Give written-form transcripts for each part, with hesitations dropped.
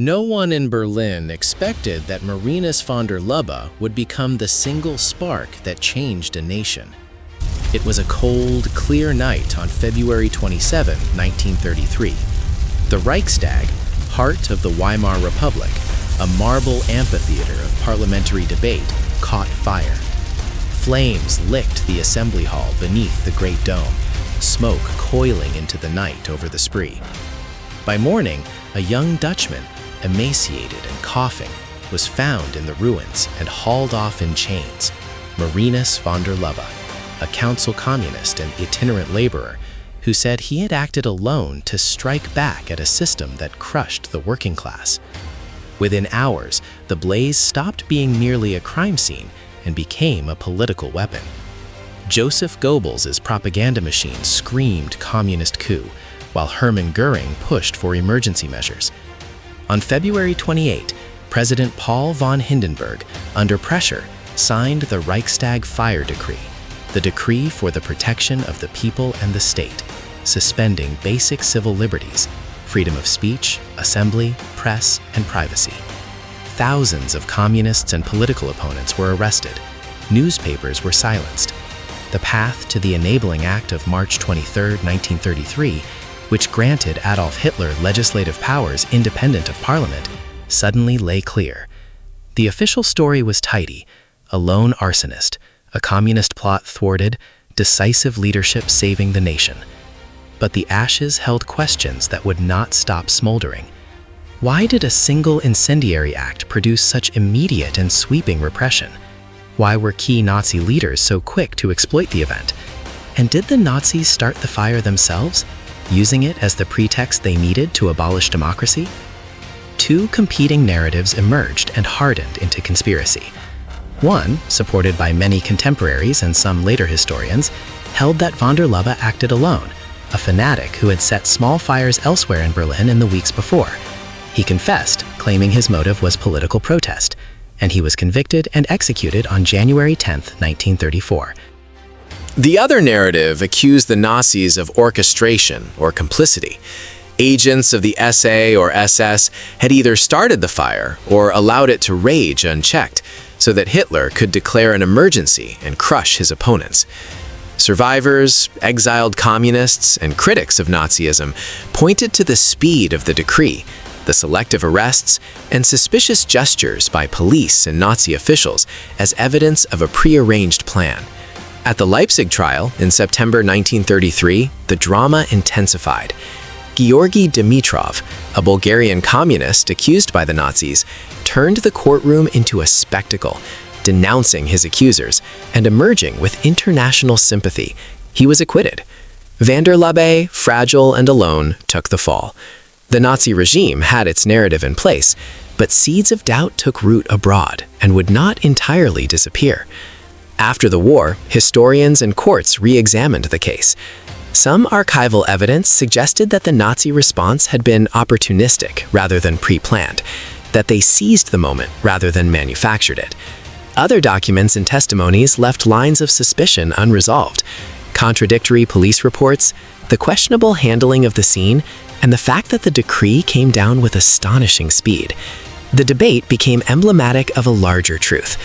No one in Berlin expected that Marinus von der Lubbe would become the single spark that changed a nation. It was a cold, clear night on February 27, 1933. The Reichstag, heart of the Weimar Republic, a marble amphitheater of parliamentary debate, caught fire. Flames licked the assembly hall beneath the Great Dome, smoke coiling into the night over the spree. By morning, a young Dutchman, emaciated and coughing, was found in the ruins and hauled off in chains. Marinus von der Lubbe, a council communist and itinerant laborer, who said he had acted alone to strike back at a system that crushed the working class. Within hours, the blaze stopped being merely a crime scene and became a political weapon. Joseph Goebbels' propaganda machine screamed communist coup, while Hermann Goering pushed for emergency measures. On February 28, President Paul von Hindenburg, under pressure, signed the Reichstag Fire Decree, the decree for the protection of the people and the state, suspending basic civil liberties, freedom of speech, assembly, press, and privacy. Thousands of communists and political opponents were arrested. Newspapers were silenced. The path to the Enabling Act of March 23, 1933, which granted Adolf Hitler legislative powers independent of parliament, suddenly lay clear. The official story was tidy: a lone arsonist, a communist plot thwarted, decisive leadership saving the nation. But the ashes held questions that would not stop smoldering. Why did a single incendiary act produce such immediate and sweeping repression? Why were key Nazi leaders so quick to exploit the event? And did the Nazis start the fire themselves, using it as the pretext they needed to abolish democracy? Two competing narratives emerged and hardened into conspiracy. One, supported by many contemporaries and some later historians, held that von der Lubbe acted alone, a fanatic who had set small fires elsewhere in Berlin in the weeks before. He confessed, claiming his motive was political protest, and he was convicted and executed on January 10, 1934. The other narrative accused the Nazis of orchestration or complicity. Agents of the SA or SS had either started the fire or allowed it to rage unchecked, so that Hitler could declare an emergency and crush his opponents. Survivors, exiled communists, and critics of Nazism pointed to the speed of the decree, the selective arrests, and suspicious gestures by police and Nazi officials as evidence of a prearranged plan. At the Leipzig trial in September 1933, the drama intensified. Georgy Dimitrov, a Bulgarian communist accused by the Nazis, turned the courtroom into a spectacle, denouncing his accusers and emerging with international sympathy. He was acquitted. Von der Lubbe, fragile and alone, took the fall. The Nazi regime had its narrative in place, but seeds of doubt took root abroad and would not entirely disappear. After the war, historians and courts re-examined the case. Some archival evidence suggested that the Nazi response had been opportunistic rather than pre-planned, that they seized the moment rather than manufactured it. Other documents and testimonies left lines of suspicion unresolved. Contradictory police reports, the questionable handling of the scene, and the fact that the decree came down with astonishing speed. The debate became emblematic of a larger truth.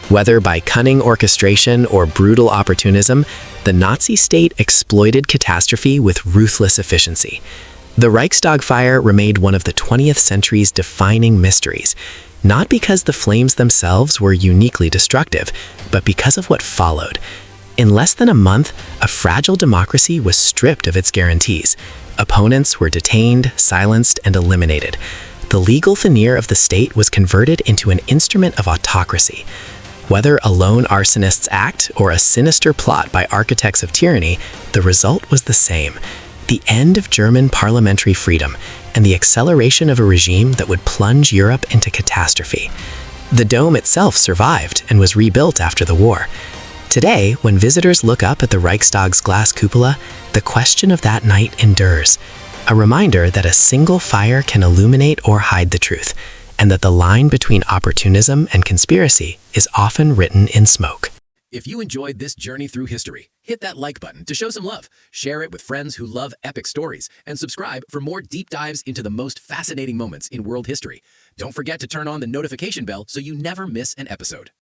Whether by cunning orchestration or brutal opportunism, the Nazi state exploited catastrophe with ruthless efficiency. The Reichstag fire remained one of the 20th century's defining mysteries, not because the flames themselves were uniquely destructive, but because of what followed. In less than a month, a fragile democracy was stripped of its guarantees. Opponents were detained, silenced, and eliminated. The legal veneer of the state was converted into an instrument of autocracy. Whether a lone arsonist's act or a sinister plot by architects of tyranny, the result was the same: the end of German parliamentary freedom and the acceleration of a regime that would plunge Europe into catastrophe. The dome itself survived and was rebuilt after the war. Today, when visitors look up at the Reichstag's glass cupola, the question of that night endures, a reminder that a single fire can illuminate or hide the truth, and that the line between opportunism and conspiracy is often written in smoke. If you enjoyed this journey through history, hit that like button to show some love, share it with friends who love epic stories, and subscribe for more deep dives into the most fascinating moments in world history. Don't forget to turn on the notification bell so you never miss an episode.